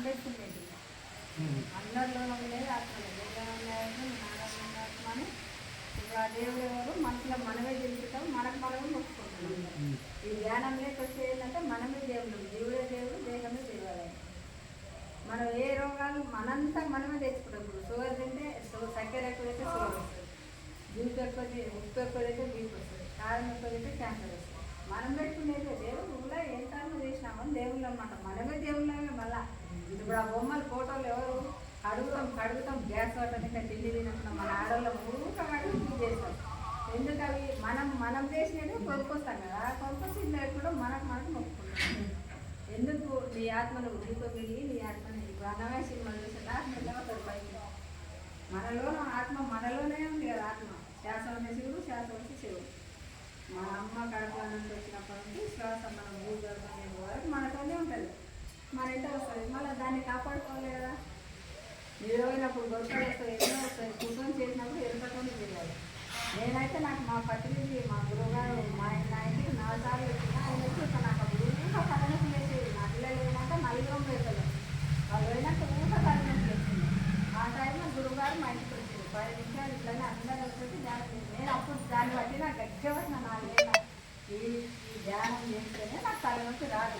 పెట్టుకునేది అందరిలో లేదు ఆత్మ అని ఇప్పుడు ఆ దేవుడు ఎవరు మనసులో మనమే తెలుసుకుంటాం, మనకు మనమే మొక్కుకుంటున్నాం. ఈ ధ్యానంలోకి వచ్చే ఏంటంటే మనమే దేవుడు, జీవుడే దేవుడు, దేహమే దేవాలయం. మనం ఏ రోగాలు మనంతా మనమే తెచ్చుకుంటాం. ఇప్పుడు షుగర్ తింటే చక్కెర ఎక్కువైతే షుగర్ వస్తుంది, బీపీ ఎక్కువ ఉప్పు ఎక్కువైతే బీపీ వస్తుంది, కారం ఎక్కువైతే క్యాన్సర్ వస్తుంది. మనం పెట్టుకునేది దేవుళ్ళ ఏ కారణం చేసినామని దేవుళ్ళు అన్నమాట. మనమే దేవుళ్ళమే. మళ్ళా ఇప్పుడు ఆ బొమ్మలు ఫోటోలు ఎవరు కడుగుతాం గ్యాస్ వాటర్ ఇంకా తిండి తినకుండా మన ఆడవాళ్ళ ఊరుక కడుగు చేస్తాం. ఎందుకు అవి మనం చేసినవి కొనుక్కొస్తాం కదా, కొనుక్కొచ్చి ఇంట్లో కూడా మనకు మొక్కుకుంటాం. ఎందుకు నీ ఆత్మను దీపం వెళ్ళి నీ ఆత్మని అన్నమే సినిమాలు చూసిన ఆత్మ పైకి మనలోనూ ఆత్మ మనలోనే ఉంది కదా. ఆత్మ శ్వాస ఉండే శివుడు, శ్వాస వచ్చి శివుడు. మా అమ్మ కడుపులో నుంచి వచ్చినప్పటి నుంచి శ్వాస మనం భూగర్భం వరకు మనతోనే ఉంటుంది, మన ఇంట వస్తుంది. మళ్ళీ దాన్ని కాపాడుకోవాలి కదా. నిలవైనప్పుడు గొడవలు వస్తాయి, ఎన్నో వస్తాయి. కూర్చొని చేసినప్పుడు ఎరుకతోనే చేయాలి. నేనైతే నాకు మా పత్రిక మా గురువుగారు మా ఇంటికి 4 సార్లు వచ్చినా ఆయన వచ్చి నాకు ఊరిక తలనొప్పి వేసేది. నా పిల్లలు ఏమంటే నలుగురం వేసారు, వాళ్ళు పోయినాక ఊరిక తలనొప్పి వేసింది. ఆ టైంలో గురువుగారు మా ఇంటికి వచ్చారు. 10 నిమిషాలు ఇట్లనే అందరూ వచ్చి ధ్యానం చేసి నేను అప్పుడు దాన్ని బట్టి నాకు గట్టిగా వచ్చిన 4 ఏళ్ళ ఈ ధ్యానం చేస్తేనే నాకు తలనొప్పి రాదు.